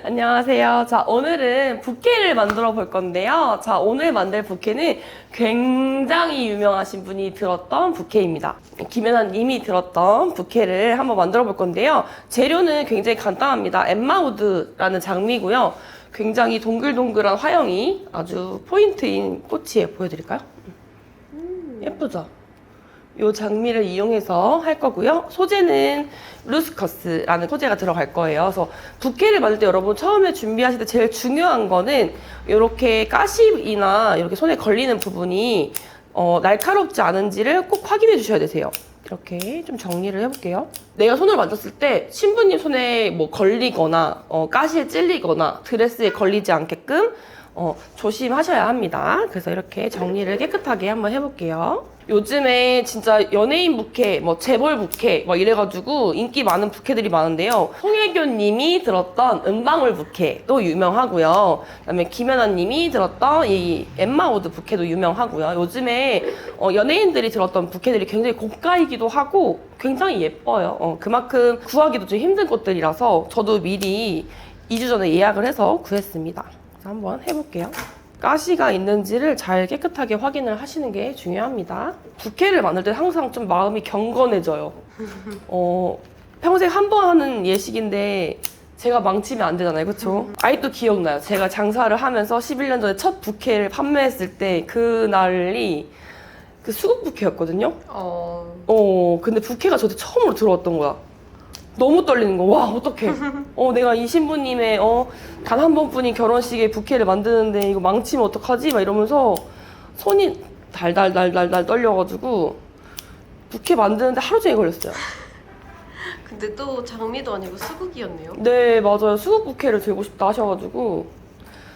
안녕하세요. 자, 오늘은 부케를 만들어 볼 건데요. 자, 오늘 만들 부케는 굉장히 유명하신 분이 들었던 부케입니다. 김연아 님이 들었던 부케를 한번 만들어 볼 건데요. 재료는 굉장히 간단합니다. 엠마우드라는 장미고요. 굉장히 동글동글한 화형이 아주 포인트인 꽃이에요. 보여드릴까요? 예쁘죠? 이 장미를 이용해서 할 거고요. 소재는 루스커스라는 소재가 들어갈 거예요. 그래서 부케를 만들 때 여러분 처음에 준비하실 때 제일 중요한 거는 이렇게 가시나 이렇게 손에 걸리는 부분이 날카롭지 않은지를 꼭 확인해 주셔야 되세요. 이렇게 좀 정리를 해볼게요. 내가 손을 만졌을 때 신부님 손에 뭐 걸리거나 가시에 찔리거나 드레스에 걸리지 않게끔 조심하셔야 합니다. 그래서 이렇게 정리를 깨끗하게 한번 해볼게요. 요즘에 진짜 연예인 부케, 뭐 재벌 부케 막 이래가지고 인기 많은 부케들이 많은데요. 송혜교 님이 들었던 은방울 부케도 유명하고요. 그다음에 김연아 님이 들었던 이 엠마우드 부케도 유명하고요. 요즘에 연예인들이 들었던 부케들이 굉장히 고가이기도 하고 굉장히 예뻐요. 그만큼 구하기도 좀 힘든 꽃들이라서 저도 미리 2주 전에 예약을 해서 구했습니다. 한번 해볼게요. 가시가 있는지를 잘 깨끗하게 확인을 하시는 게 중요합니다. 부케를 만들 때 항상 좀 마음이 경건해져요. 평생 한 번 하는 예식인데 제가 망치면 안 되잖아요, 그렇죠? 아직도 기억나요. 제가 장사를 하면서 11년 전에 첫 부케를 판매했을 때 그날이 그 수국 부케였거든요. 근데 부케가 저한테 처음으로 들어왔던 거야. 너무 떨리는 거. 와, 어떡해. 내가 이 신부님의 단 한 번뿐인 결혼식에 부케를 만드는데 이거 망치면 어떡하지? 막 이러면서 손이 달달달달달 떨려가지고 부케 만드는데 하루 종일 걸렸어요. 근데 또 장미도 아니고 수국이었네요. 네, 맞아요. 수국 부케를 들고 싶다 하셔가지고.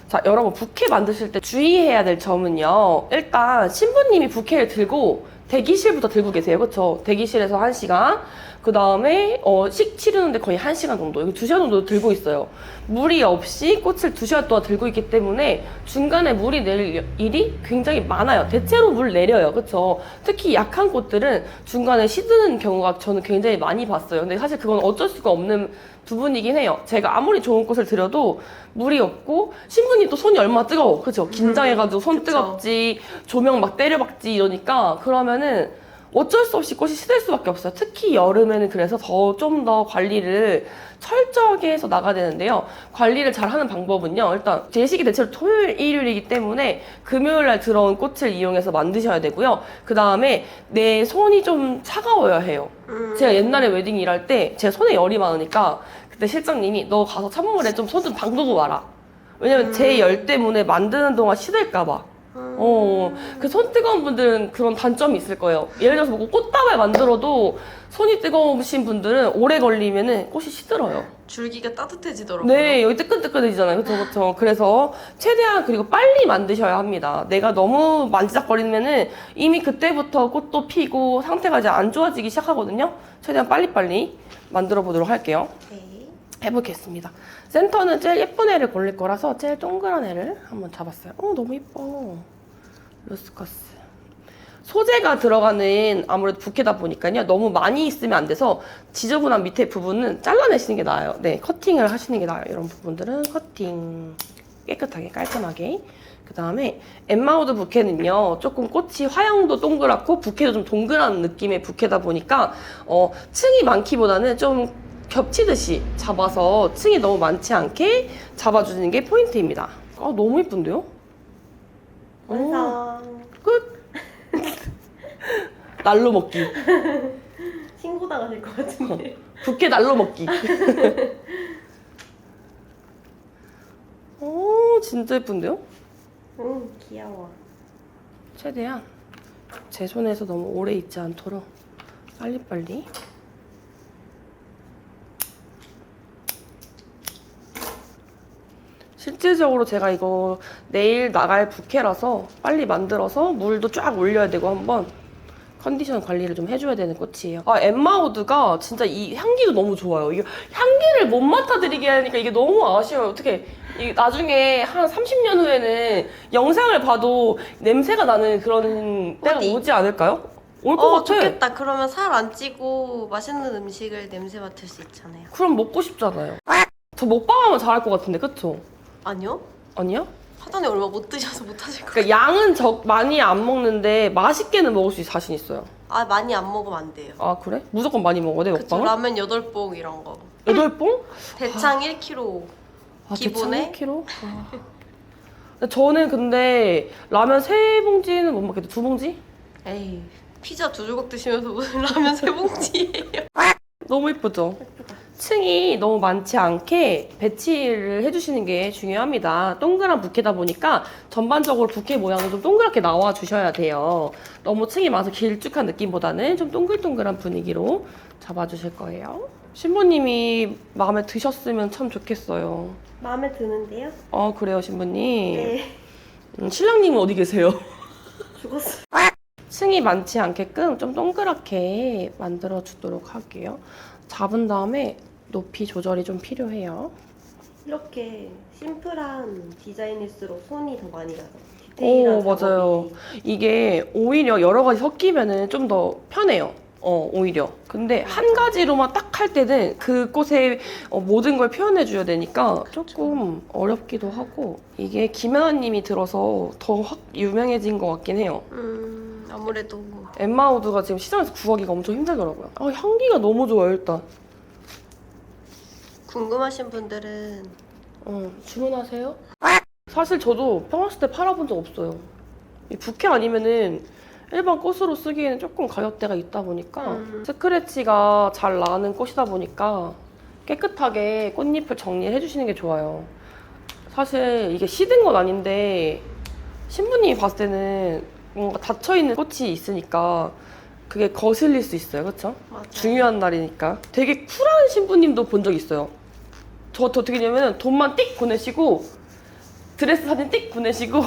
자, 여러분 부케 만드실 때 주의해야 될 점은요. 일단 신부님이 부케를 들고 대기실부터 들고 계세요. 그쵸? 대기실에서 1시간. 그 다음에 식 치르는데 거의 1시간 정도, 여기 2시간 정도 들고 있어요. 무리 없이 꽃을 2시간 동안 들고 있기 때문에 중간에 물이 내릴 일이 굉장히 많아요. 대체로 물 내려요. 그쵸? 특히 약한 꽃들은 중간에 시드는 경우가 저는 굉장히 많이 봤어요. 근데 사실 그건 어쩔 수가 없는 부분이긴 해요. 제가 아무리 좋은 꽃을 들여도 물이 없고 신부님 또 손이 얼마나 뜨거워. 그쵸? 긴장해가지고 손 그쵸. 뜨겁지, 조명 막 때려박지 이러니까 그러면은 어쩔 수 없이 꽃이 시들 수밖에 없어요. 특히 여름에는 그래서 좀 더 관리를 철저하게 해서 나가야 되는데요. 관리를 잘 하는 방법은요. 일단 제식이 대체로 토요일, 일요일이기 때문에 금요일 날 들어온 꽃을 이용해서 만드셔야 되고요. 그 다음에 내 손이 좀 차가워야 해요. 제가 옛날에 웨딩 일할 때 제 손에 열이 많으니까 그때 실장님이 너 가서 찬물에 좀 손 좀 담그고 와라. 왜냐면 제 열 때문에 만드는 동안 시들까봐. 그 손 뜨거운 분들은 그런 단점이 있을 거예요. 예를 들어서 뭐 꽃다발 만들어도 손이 뜨거우신 분들은 오래 걸리면은 꽃이 시들어요. 줄기가 따뜻해지더라고요. 네, 여기 뜨끈뜨끈해지잖아요. 그쵸, 그쵸. 그래서 최대한 그리고 빨리 만드셔야 합니다. 내가 너무 만지작거리면은 이미 그때부터 꽃도 피고 상태가 이제 안 좋아지기 시작하거든요. 최대한 빨리빨리 만들어 보도록 할게요. 네. 해보겠습니다. 센터는 제일 예쁜 애를 고를 거라서 제일 동그란 애를 한번 잡았어요. 너무 예뻐. 루스커스. 소재가 들어가는 아무래도 부케다 보니까요. 너무 많이 있으면 안 돼서 지저분한 밑에 부분은 잘라내시는 게 나아요. 네, 커팅을 하시는 게 나아요. 이런 부분들은 커팅. 깨끗하게 깔끔하게. 그 다음에 엠마우드 부케는요. 조금 꽃이 화형도 동그랗고 부케도 좀 동그란 느낌의 부케다 보니까 층이 많기보다는 좀 겹치듯이 잡아서 층이 너무 많지 않게 잡아주는 게 포인트입니다. 너무 예쁜데요? 완성. 끝! 날로 먹기. 신고 당하실 것 같은데. 부케 날로 먹기. 진짜 예쁜데요? 귀여워. 최대한 제 손에서 너무 오래 있지 않도록 빨리빨리. 실질적으로 제가 이거 내일 나갈 부케라서 빨리 만들어서 물도 쫙 올려야 되고 한번 컨디션 관리를 좀 해줘야 되는 꽃이에요. 엠마우드가 진짜 이 향기도 너무 좋아요. 이게 향기를 못 맡아드리게 하니까 이게 너무 아쉬워요. 어떻게 나중에 한 30년 후에는 영상을 봐도 냄새가 나는 그런 때가 오지 않을까요? 올 것 같아. 좋겠다. 그러면 살 안 찌고 맛있는 음식을 냄새 맡을 수 있잖아요. 그럼 먹고 싶잖아요. 저 먹방하면 잘할 것 같은데, 그쵸? 아니요? 아니야? 사전에 얼마 못 드셔서 못 하실 거예요. 그러니까 양은 많이 안 먹는데 맛있게는 먹을 수 있을 자신 있어요. 아, 많이 안 먹으면 안 돼요. 아 그래? 무조건 많이 먹어야 돼 그쵸, 먹방을? 라면 8봉 이런 거. 8봉? 대창 1kg. 기본에? 대창 1kg? 저는 근데 라면 3봉지는 못 먹겠다. 2봉지? 에이, 피자 2조각 드시면서 무슨 라면 3봉지예요? 너무 예쁘죠? 층이 너무 많지 않게 배치를 해주시는 게 중요합니다. 동그란 부케다 보니까 전반적으로 부케 모양도 좀 동그랗게 나와 주셔야 돼요. 너무 층이 많아서 길쭉한 느낌보다는 좀 동글동글한 분위기로 잡아주실 거예요. 신부님이 마음에 드셨으면 참 좋겠어요. 마음에 드는데요? 그래요, 신부님? 네. 신랑님은 어디 계세요? 죽었어. 층이 많지 않게끔 좀 동그랗게 만들어 주도록 할게요. 잡은 다음에 높이 조절이 좀 필요해요. 이렇게 심플한 디자인일수록 손이 더 많이 가서 오, 디테일한 맞아요. 이게 오히려 여러 가지 섞이면은 좀 더 편해요. 오히려. 근데 한 가지로만 딱 할 때는 그곳에 모든 걸 표현해 줘야 되니까 조금 어렵기도 하고, 이게 김연아님이 들어서 더 확 유명해진 것 같긴 해요. 아무래도 엠마우드가 지금 시장에서 구하기가 엄청 힘들더라고요. 향기가 너무 좋아요, 일단. 궁금하신 분들은 주문하세요. 사실 저도 평화시대 팔아본 적 없어요. 이 부케 아니면은 일반 꽃으로 쓰기에는 조금 가격대가 있다 보니까 스크래치가 잘 나는 꽃이다 보니까 깨끗하게 꽃잎을 정리해 주시는 게 좋아요. 사실 이게 시든 건 아닌데 신부님이 봤을 때는 뭔가 닫혀있는 꽃이 있으니까 그게 거슬릴 수 있어요. 그렇죠? 맞아요. 중요한 날이니까. 되게 쿨한 신부님도 본 적 있어요. 저 어떻게 되냐면 돈만 띡 보내시고 드레스 사진 띡 보내시고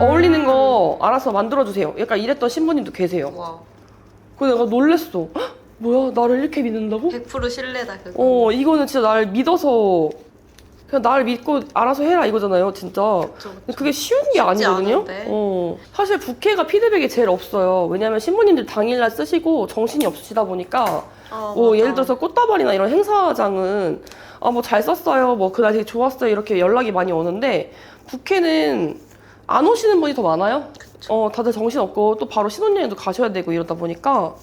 어울리는 거 알아서 만들어주세요. 약간 이랬던 신부님도 계세요. 와, 그래서 내가 놀랬어. 헉, 뭐야, 나를 이렇게 믿는다고? 100% 신뢰다 그거. 이거는 진짜 날 믿어서 그냥 나를 믿고 알아서 해라 이거잖아요, 진짜. 그쵸, 근데 그게 쉬운 게 아니거든요. 않은데. 사실 부케가 피드백이 제일 없어요. 왜냐면 신부님들 당일날 쓰시고 정신이 없으시다 보니까 맞아. 예를 들어서 꽃다발이나 이런 행사장은 뭐 잘 썼어요, 뭐 그날 되게 좋았어요 이렇게 연락이 많이 오는데 부케는 안 오시는 분이 더 많아요. 다들 정신없고 또 바로 신혼여행도 가셔야 되고 이러다 보니까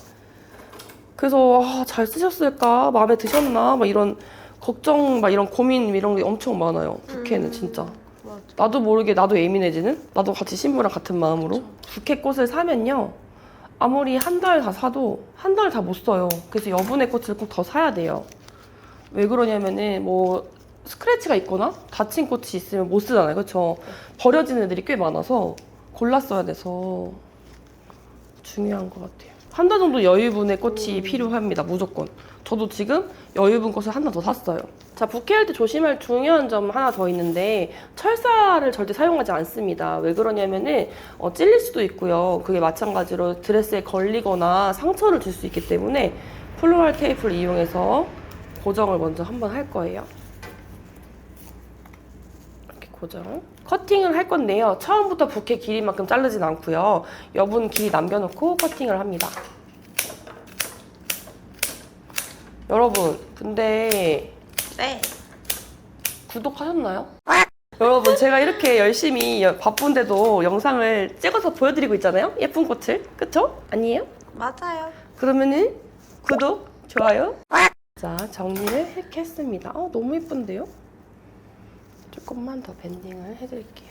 그래서 잘 쓰셨을까? 마음에 드셨나? 막 이런 걱정, 막 이런 고민 이런 게 엄청 많아요. 부케는 진짜. 맞아. 나도 모르게 나도 예민해지는? 나도 같이 신부랑 같은 마음으로. 부케 꽃을 사면요. 아무리 한 달 다 사도 한 달 다 못 써요. 그래서 여분의 꽃을 꼭 더 사야 돼요. 왜 그러냐면은 뭐 스크래치가 있거나 다친 꽃이 있으면 못 쓰잖아요. 그렇죠? 버려지는 애들이 꽤 많아서 골라 써야 돼서 중요한 것 같아요. 한 달 정도 여유분의 꽃이 필요합니다. 무조건. 저도 지금 여유분 꽃을 하나 더 샀어요. 자, 부케할 때 조심할 중요한 점 하나 더 있는데 철사를 절대 사용하지 않습니다. 왜 그러냐면은 찔릴 수도 있고요. 그게 마찬가지로 드레스에 걸리거나 상처를 줄 수 있기 때문에 플로럴 테이프를 이용해서 고정을 먼저 한번 할 거예요. 이렇게 고정. 커팅을 할 건데요. 처음부터 부케 길이만큼 자르진 않고요. 여분 길이 남겨놓고 커팅을 합니다. 여러분, 근데 네. 구독하셨나요? 여러분, 제가 이렇게 열심히 바쁜데도 영상을 찍어서 보여드리고 있잖아요? 예쁜 꽃을. 그쵸? 아니에요? 맞아요. 그러면은 구독, 좋아요. 자, 정리를 이렇게 했습니다. 너무 예쁜데요? 조금만 더 밴딩을 해드릴게요.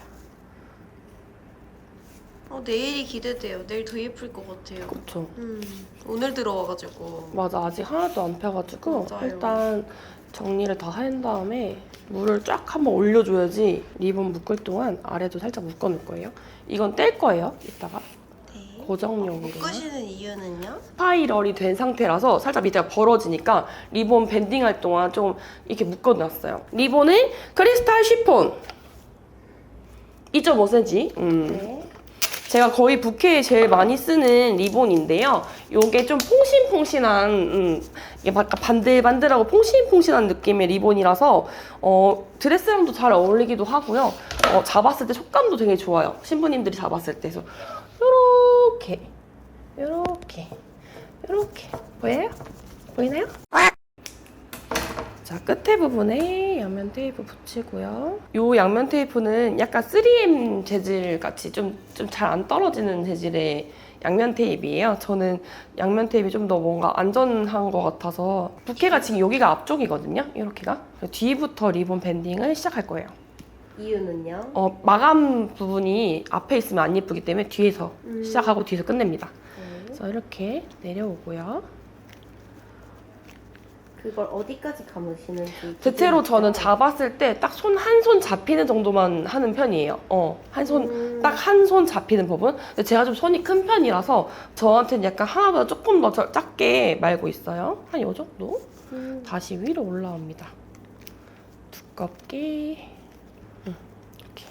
내일이 기대돼요. 내일 더 예쁠 것 같아요. 그쵸? 오늘 들어와가지고. 맞아, 아직 하나도 안 펴가지고 맞아요. 일단 정리를 다 한 다음에 물을 쫙 한번 올려줘야지 리본 묶을 동안 아래도 살짝 묶어놓을 거예요. 이건 뗄 거예요, 이따가. 네. 고정용으로. 묶으시는 이유는요? 스파이럴이 된 상태라서 살짝 밑에가 벌어지니까 리본 밴딩할 동안 좀 이렇게 묶어놨어요. 리본은 크리스탈 쉬폰 2.5cm. 네. 제가 거의 부케에 제일 많이 쓰는 리본인데요. 요게 좀 퐁신퐁신한, 약간 반들반들하고 퐁신퐁신한 느낌의 리본이라서 드레스랑도 잘 어울리기도 하고요. 잡았을 때 촉감도 되게 좋아요. 신부님들이 잡았을 때. 그래서 요렇게 보여요? 보이나요? 자, 끝에 부분에 양면 테이프 붙이고요. 이 양면 테이프는 약간 3M 재질 같이 좀 잘 안 떨어지는 재질의 양면 테이프예요. 저는 양면 테이프가 좀 더 뭔가 안전한 것 같아서 부케가 지금 여기가 앞쪽이거든요. 이렇게가. 뒤부터 리본 밴딩을 시작할 거예요. 이유는요? 마감 부분이 앞에 있으면 안 예쁘기 때문에 뒤에서 시작하고 뒤에서 끝냅니다. 네. 그래서 이렇게 내려오고요. 그걸 어디까지 감으시는지. 대체로 저는 잡았을 때 딱 손 한 손 잡히는 정도만 하는 편이에요. 한 손, 딱 한 손 잡히는 부분. 근데 제가 좀 손이 큰 편이라서 저한테는 약간 하나보다 조금 더 작게 말고 있어요. 한 이 정도? 다시 위로 올라옵니다. 두껍게. 이렇게.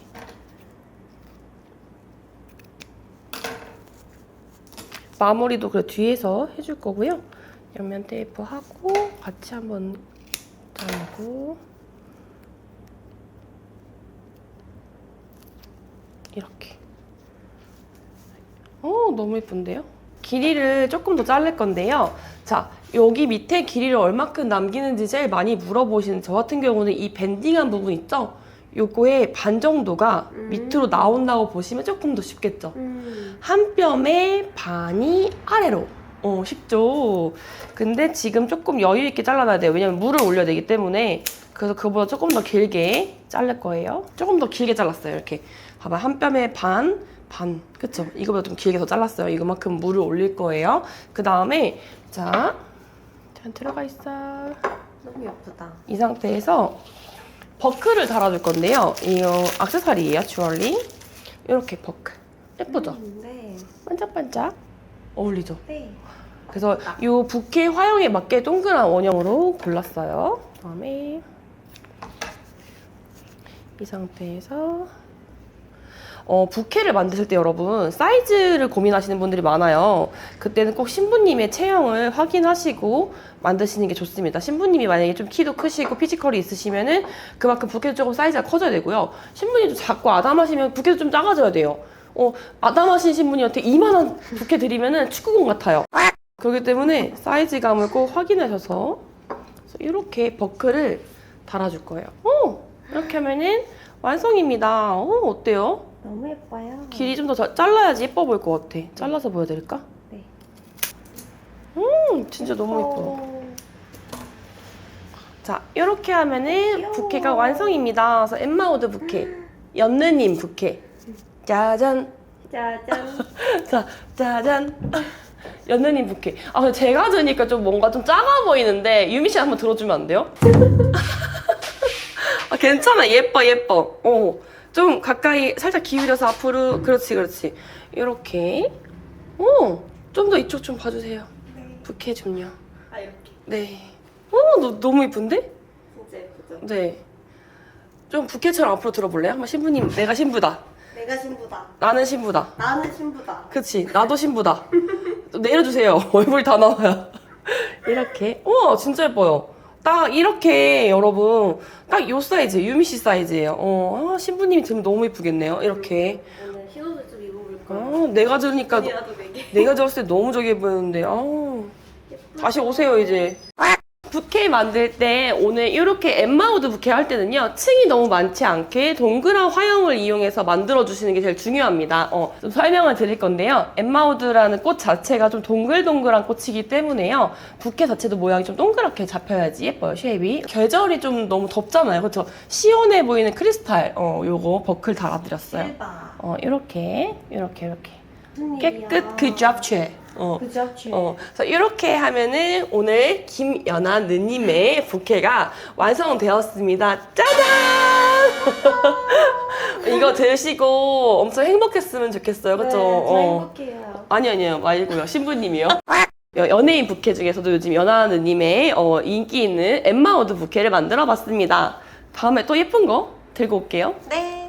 마무리도 그 뒤에서 해줄 거고요. 양면 테이프 하고 같이 한번 자르고 이렇게. 너무 예쁜데요? 길이를 조금 더 자를 건데요. 자, 여기 밑에 길이를 얼마큼 남기는지 제일 많이 물어보시는 저 같은 경우는 이 밴딩한 부분 있죠? 요거의 반 정도가 밑으로 나온다고 보시면 조금 더 쉽겠죠? 한 뼘의 반이 아래로. 쉽죠? 근데 지금 조금 여유 있게 잘라놔야 돼요. 왜냐면 물을 올려야 되기 때문에. 그래서 그거보다 조금 더 길게 자를 거예요. 조금 더 길게 잘랐어요. 이렇게. 봐봐. 한 뼘의 반. 그쵸? 이거보다 좀 길게 더 잘랐어요. 이거만큼 물을 올릴 거예요. 그 다음에 자, 들어가 있어. 너무 예쁘다. 이 상태에서 버클을 달아줄 건데요. 이거 액세서리예요. 주얼리. 이렇게 버클. 예쁘죠? 네. 반짝반짝. 어울리죠? 네. 그래서 이 부케 화형에 맞게 동그란 원형으로 골랐어요. 그다음에 이 상태에서 부케를 만드실 때 여러분 사이즈를 고민하시는 분들이 많아요. 그때는 꼭 신부님의 체형을 확인하시고 만드시는 게 좋습니다. 신부님이 만약에 좀 키도 크시고 피지컬이 있으시면은 그만큼 부케도 조금 사이즈가 커져야 되고요. 신부님이 좀 작고 아담하시면 부케도 좀 작아져야 돼요. 아담하신 신부님한테 이만한 부케 드리면은 축구공 같아요. 그렇기 때문에 사이즈감을 꼭 확인하셔서 이렇게 버클을 달아줄 거예요. 이렇게 하면은 완성입니다. 어때요? 너무 예뻐요. 길이 좀 더 잘라야지 예뻐 보일 것 같아. 잘라서 보여드릴까? 네. 진짜 너무 예뻐. 자, 이렇게 하면은 귀여워. 부케가 완성입니다. 그래서 엠마우드 부케, 연느님 부케. 짜잔. 짜잔. 자, 짜잔. 연느님 부케. 근데 제가 드니까 좀 뭔가 좀 작아 보이는데 유미 씨 한번 들어주면 안 돼요? 괜찮아. 예뻐. 좀 가까이 살짝 기울여서 앞으로. 그렇지. 이렇게. 좀 더 이쪽 좀 봐주세요. 네. 부케 좀요. 이렇게. 네. 너무 예쁜데? 진짜 예쁘죠? 네. 좀 부케처럼 앞으로 들어볼래요? 한번 신부님, 내가 신부다. 내가 신부다. 나는 신부다. 나는 신부다. 그치, 나도 신부다. 좀 내려주세요. 얼굴 다 나와요. 이렇게. 진짜 예뻐요. 딱 이렇게 여러분 딱 요 사이즈, 유미 씨 사이즈예요. 신부님이 들으면 너무 예쁘겠네요. 이렇게. 오늘 흰 옷을 좀 입어볼 거예요. 내가 들으니까 이라도 4개. 내가 들었을 때 너무 저기해 보이는데. 다시 오세요 이제. 부케 만들 때 오늘 이렇게 엠마우드 부케 할 때는요, 층이 너무 많지 않게 동그란 화형을 이용해서 만들어 주시는 게 제일 중요합니다. 좀 설명을 드릴 건데요, 엠마우드라는 꽃 자체가 좀 동글동글한 꽃이기 때문에요, 부케 자체도 모양이 좀 동그랗게 잡혀야지 예뻐요. 쉐입이. 계절이 좀 너무 덥잖아요, 그렇죠? 시원해 보이는 크리스탈 요거 버클 달아드렸어요. 대박. 이렇게 무슨 깨끗 일이야. 그 잡채. 그죠? 그래서 이렇게 하면은 오늘 김연아 느님의 부케가 완성되었습니다. 짜잔! 이거 드시고 엄청 행복했으면 좋겠어요. 그쵸? 네, 저 행복해요. 아니요. 말고요. 신부님이요. 연예인 부케 중에서도 요즘 연아 느님의 인기 있는 엠마우드 부케를 만들어 봤습니다. 다음에 또 예쁜 거 들고 올게요. 네.